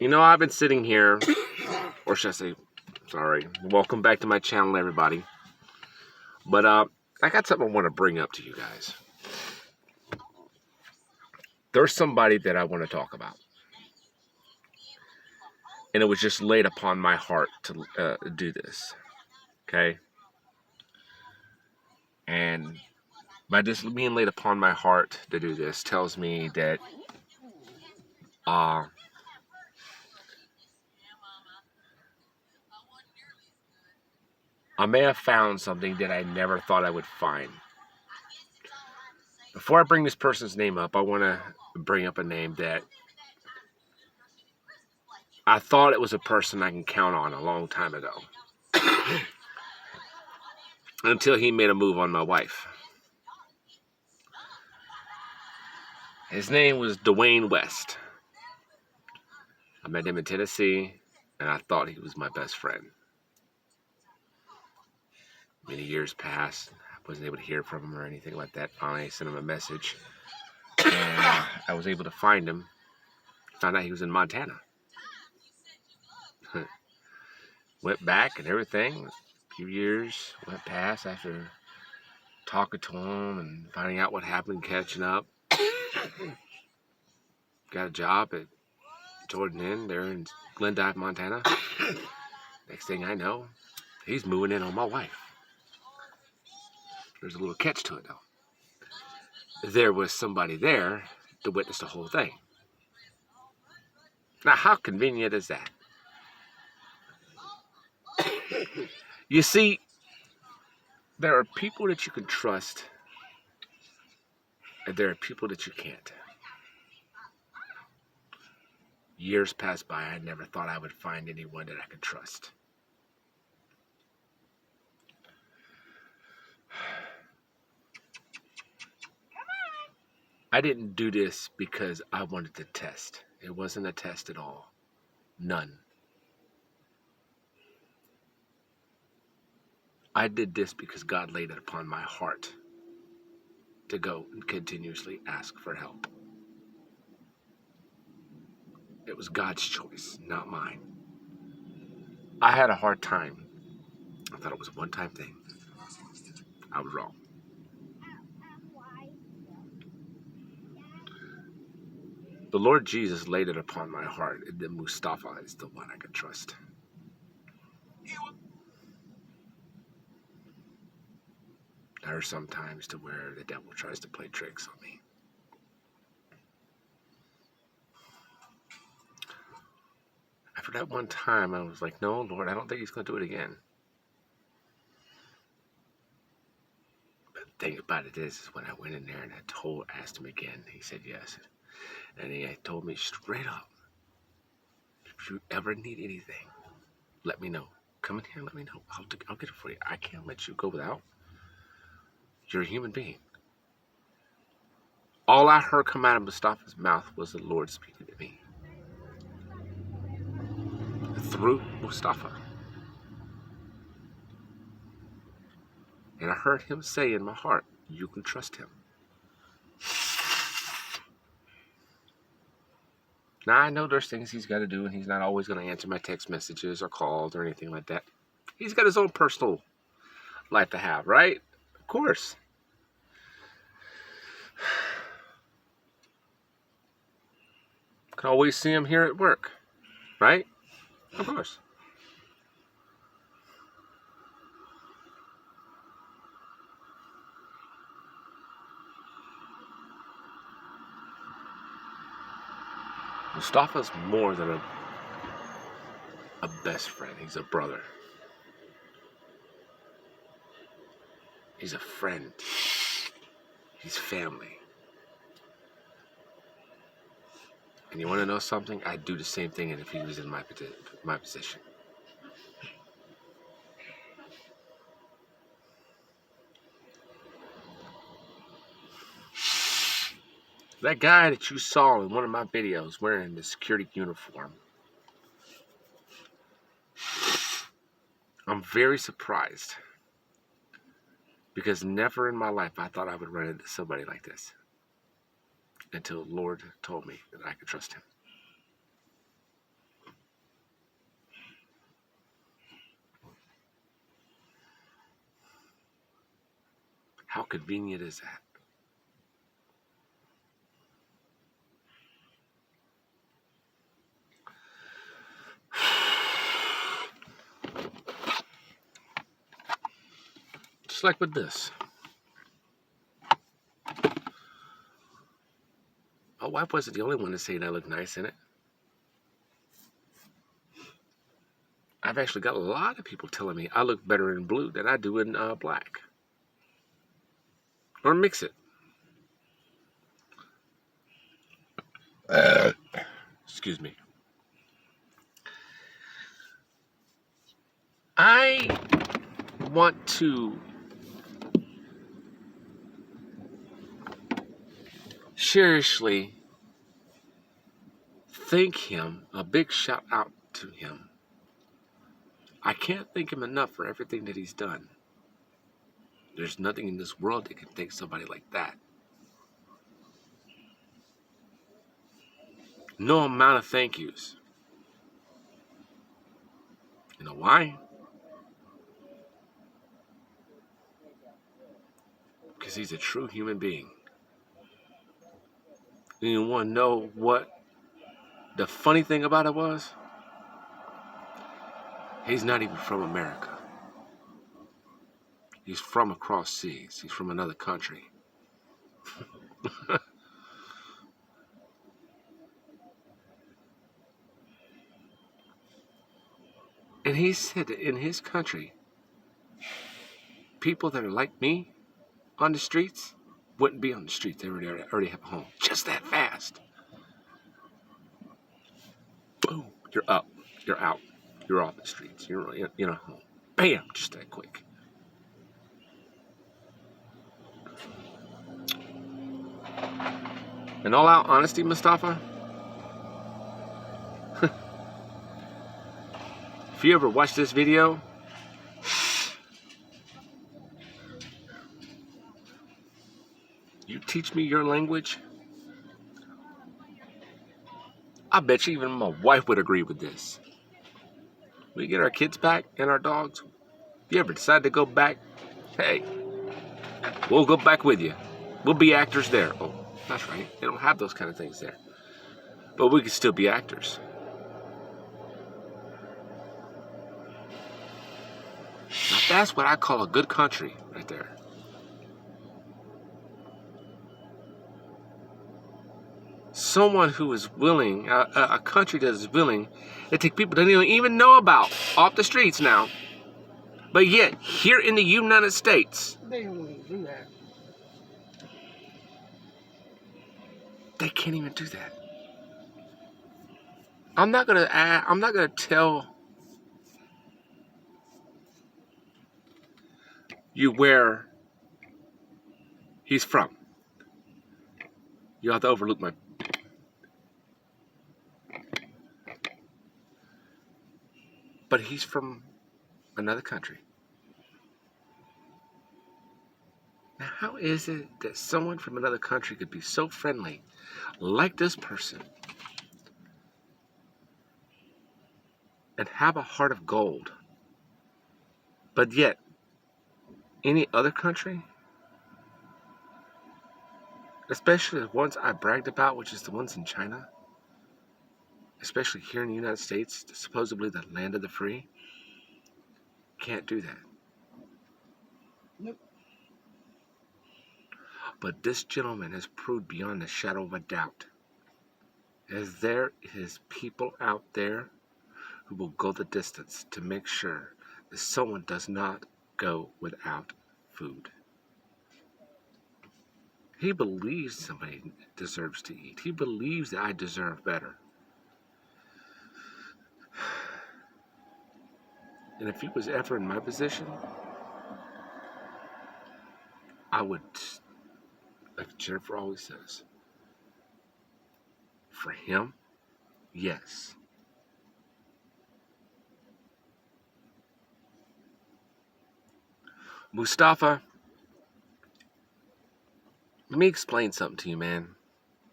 I've been sitting here, or should I say, sorry, welcome back to my channel, everybody. But I got something I want to bring up to you guys. There's somebody that I want to talk about, and it was just laid upon my heart to do this. Okay, and by this being laid upon my heart to do this tells me that uh, I may have found something that I never thought I would find. Before I bring this person's name up, I want to bring up a name that I thought it was a person I can count on a long time ago. Until he made a move on my wife. His name was Dwayne West. I met him in Tennessee, and I thought he was my best friend. Many years passed. I wasn't able to hear from him or anything like that. Finally, I sent him a message, and I was able to find him. Found out he was in Montana. Went back and everything. A few years went past after talking to him and finding out what happened, catching up. Got a job at Jordan Inn there in Glendive, Montana. Next thing I know, he's moving in on my wife. There's a little catch to it, though. There was somebody there to witness the whole thing. Now, how convenient is that? You see, there are people that you can trust, and there are people that you can't. Years passed by, I never thought I would find anyone that I could trust. I didn't do this because I wanted to test. It wasn't a test at all. None. I did this because God laid it upon my heart to go and continuously ask for help. It was God's choice, not mine. I had a hard time. I thought it was a one-time thing. I was wrong. The Lord Jesus laid it upon my heart that Mustafa is the one I could trust. There are some times to where the devil tries to play tricks on me. After that one time, I was like, no, Lord, I don't think he's going to do it again. But the thing about it is when I went in there and asked him again, he said yes. And he told me straight up, if you ever need anything, let me know. Come in here and let me know. I'll get it for you. I can't let you go without. You're a human being. All I heard come out of Mustafa's mouth was the Lord speaking to me. Through Mustafa. And I heard him say in my heart, you can trust him. Now, I know there's things he's got to do, and he's not always going to answer my text messages or calls or anything like that. He's got his own personal life to have, right? Of course. Can always see him here at work, right? Of course. Mustafa's more than a best friend. He's a brother. He's a friend. He's family. And you want to know something? I'd do the same thing if he was in my position. That guy that you saw in one of my videos wearing the security uniform, I'm very surprised. Because never in my life I thought I would run into somebody like this. Until the Lord told me that I could trust him. How convenient is that? Just like with this. My wife wasn't the only one to say I look nice in it. I've actually got a lot of people telling me I look better in blue than I do in black. Or mix it. Excuse me. I want to seriously thank him, a big shout out to him. I can't thank him enough for everything that he's done. There's nothing in this world that can thank somebody like that. No amount of thank yous. You know why? Because he's a true human being. And you want to know what the funny thing about it was? He's not even from America. He's from across seas. He's from another country. And he said that in his country, people that are like me on the streets wouldn't be on the streets. They already have a home. Just that fast. Boom. You're up. You're out. You're off the streets. You're in a home. Bam. Just that quick. In all out honesty, Mustafa, if you ever watch this video, you teach me your language, I bet you even my wife would agree with this. We get our kids back and our dogs. If you ever decide to go back, hey, we'll go back with you. We'll be actors there. Oh, that's right. They don't have those kind of things there. But we can still be actors. Now that's what I call a good country right there. Someone who is willing, a country that is willing to take people that they don't even know about off the streets now. But yet, here in the United States, They don't even do that. they can't even do that. I'm not gonna tell you where he's from. You have to overlook my. But he's from another country. Now, how is it that someone from another country could be so friendly, like this person, and have a heart of gold, but yet any other country, especially the ones I bragged about, which is the ones in China, especially here in the United States, supposedly the land of the free, can't do that. Nope. But this gentleman has proved beyond a shadow of a doubt, as there is people out there who will go the distance to make sure that someone does not go without food. He believes somebody deserves to eat. He believes that I deserve better. And if he was ever in my position, I would, like Jennifer always says, for him, yes. Mustafa, let me explain something to you, man.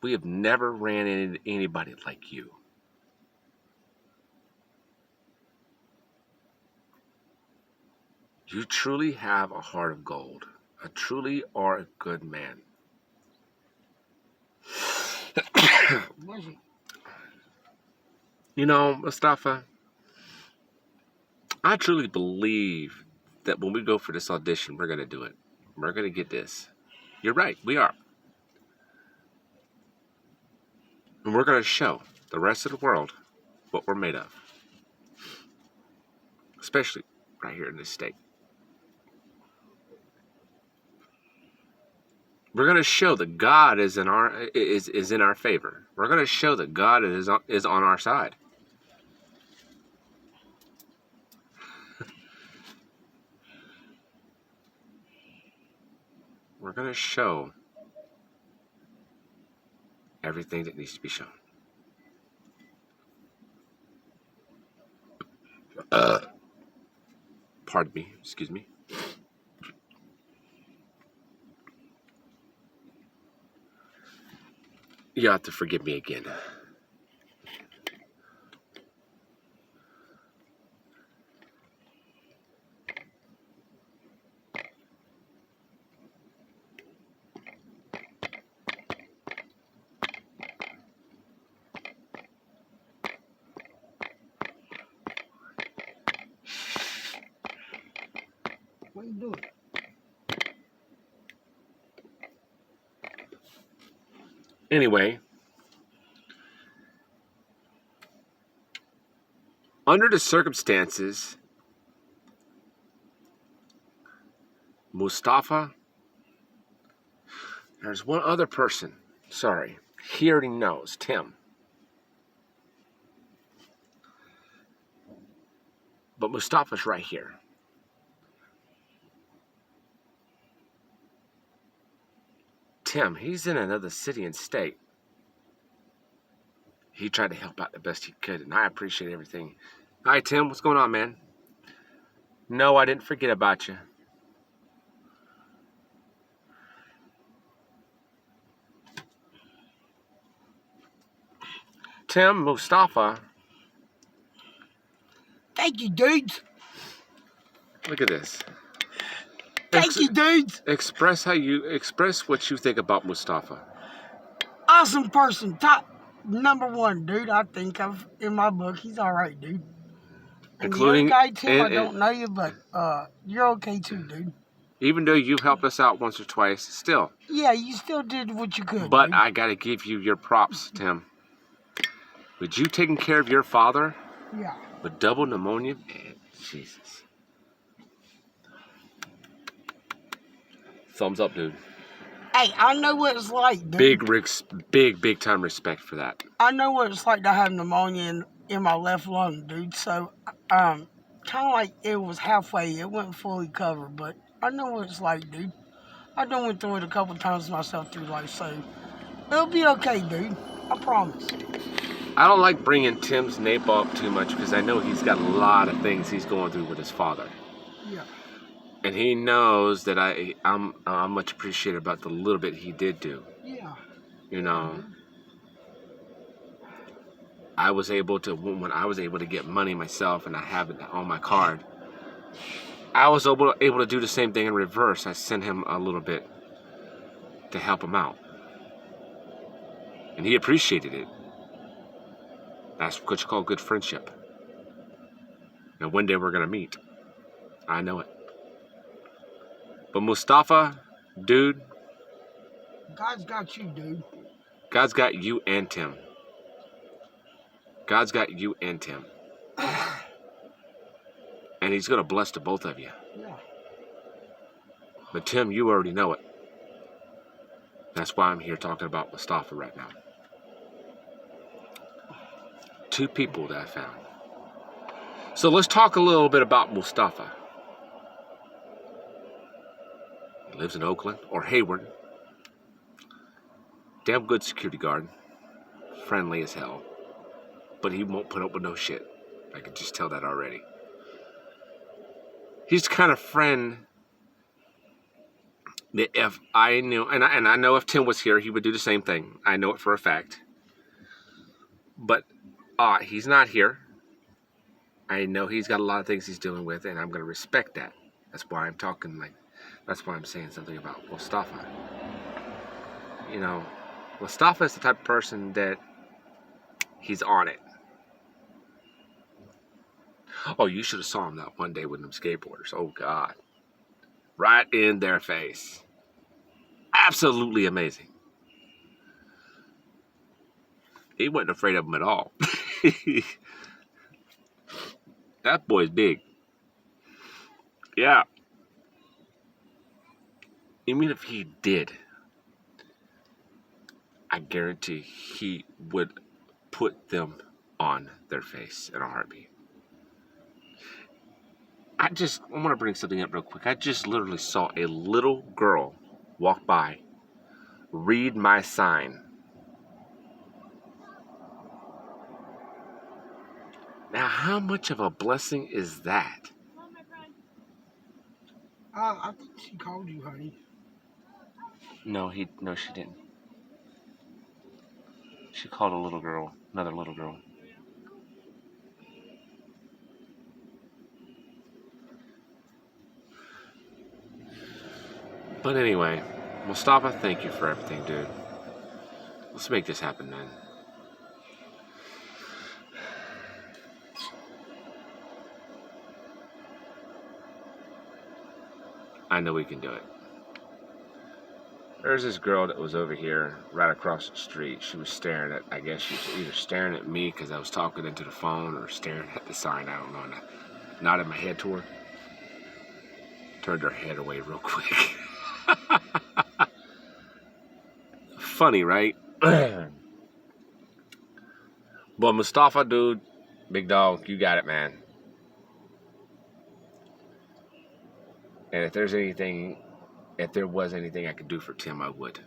We have never ran into anybody like you. You truly have a heart of gold. a truly or a good man. Was he? You know, Mustafa, I truly believe that when we go for this audition, we're going to do it. We're going to get this. You're right, we are. And we're going to show the rest of the world what we're made of. Especially right here in this state. We're going to show that God is in our favor. We're going to show that God is on our side. We're going to show everything that needs to be shown. Pardon me, excuse me. You have to forgive me again. What you doing? Anyway, under the circumstances, Mustafa, there's one other person. Sorry, he already knows, Tim. But Mustafa's right here. Tim, he's in another city and state. He tried to help out the best he could, and I appreciate everything. Hi, Tim. What's going on, man? No, I didn't forget about you. Tim, Mustafa. Thank you, dudes. Look at this. Thank you, dudes. Express what you think about Mustafa. Awesome person. Top #1, dude. I think in my book. He's all right, dude. And Including the other guy, Tim, I don't know you, but you're okay too, dude. Even though you've helped us out once or twice, still. Yeah, you still did what you could. But dude. I gotta give you your props, Tim. With you taking care of your father Yeah. with double pneumonia, man, Jesus. Thumbs up, dude. Hey, I know what it's like, dude. Big time respect for that. I know what it's like to have pneumonia in my left lung, dude. So, kind of like it was halfway. It wasn't fully covered, but I know what it's like, dude. I done went through it a couple times myself through life, so it'll be okay, dude. I promise. I don't like bringing Tim's name up too much because I know he's got a lot of things he's going through with his father. Yeah. And he knows that I'm much appreciated about the little bit he did do. Yeah. You know, I was able to, when I was able to get money myself and I have it on my card, I was able to do the same thing in reverse. I sent him a little bit to help him out. And he appreciated it. That's what you call good friendship. And one day we're going to meet. I know it. But Mustafa, dude. God's got you, dude. God's got you and Tim. God's got you and Tim. And he's going to bless the both of you. Yeah. But Tim, you already know it. That's why I'm here talking about Mustafa right now. 2 people that I found. So let's talk a little bit about Mustafa. He lives in Oakland or Hayward. Damn good security guard. Friendly as hell. But he won't put up with no shit. I can just tell that already. He's the kind of friend that if I knew, and I know if Tim was here, he would do the same thing. I know it for a fact. But he's not here. I know he's got a lot of things he's dealing with, and I'm going to respect that. That's why I'm talking like That's why I'm saying something about Mustafa. You know, Mustafa is the type of person that he's on it. Oh, you should have saw him that one day with them skateboarders. Oh God, right in their face. Absolutely amazing. He wasn't afraid of them at all. That boy's big. Yeah. Even if he did, I guarantee he would put them on their face in a heartbeat. I want to bring something up real quick. I just literally saw a little girl walk by, read my sign. Now, how much of a blessing is that? I think she called you, honey. No, she didn't. She called a little girl, another little girl. But anyway, Mustafa, thank you for everything, dude. Let's make this happen, man. I know we can do it. There's this girl that was over here, right across the street. She was staring at, I guess she was either staring at me because I was talking into the phone or staring at the sign. I don't know. And I nodded my head to her. Turned her head away real quick. Funny, right? But Mustafa, dude, big dog, you got it, man. And if there was anything I could do for Tim, I would.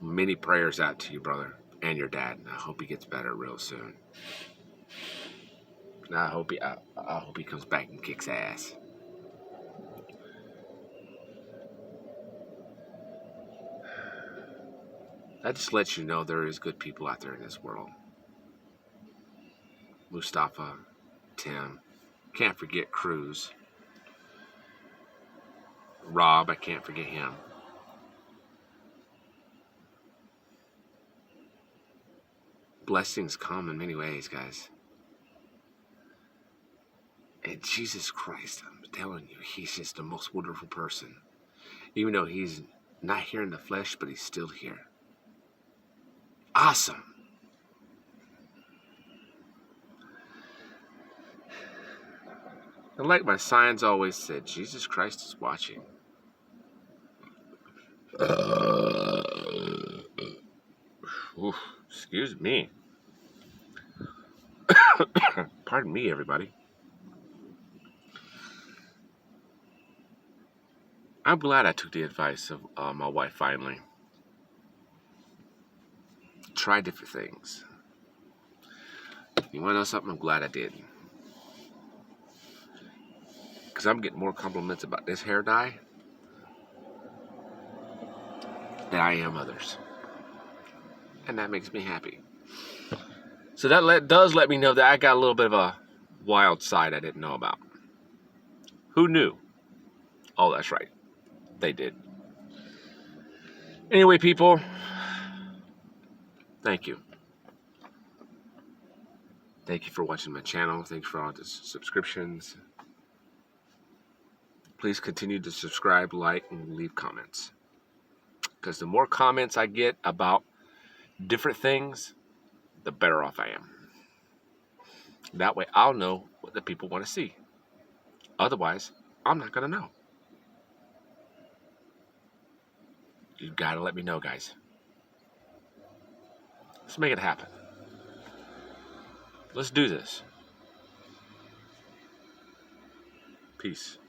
Many prayers out to you, brother, and your dad. I hope he gets better real soon. I hope he comes back and kicks ass. That just lets you know there is good people out there in this world. Mustafa, Tim, can't forget Cruz. Rob, I can't forget him. Blessings come in many ways, guys. And Jesus Christ, I'm telling you, he's just the most wonderful person. Even though he's not here in the flesh, but he's still here. Awesome. And like my signs always said, Jesus Christ is watching. Oof, excuse me. Pardon me, everybody. I'm glad I took the advice of my wife finally. Try different things. You want to know something? I'm glad I did. Because I'm getting more compliments about this hair dye than I am others. And that makes me happy. So that does let me know that I got a little bit of a wild side I didn't know about. Who knew? Oh, that's right. They did. Anyway, people, thank you. Thank you for watching my channel. Thanks for all the subscriptions. Please continue to subscribe, like, and leave comments. Because the more comments I get about different things, the better off I am. That way I'll know what the people want to see. Otherwise, I'm not going to know. You got to let me know, guys. Let's make it happen. Let's do this. Peace.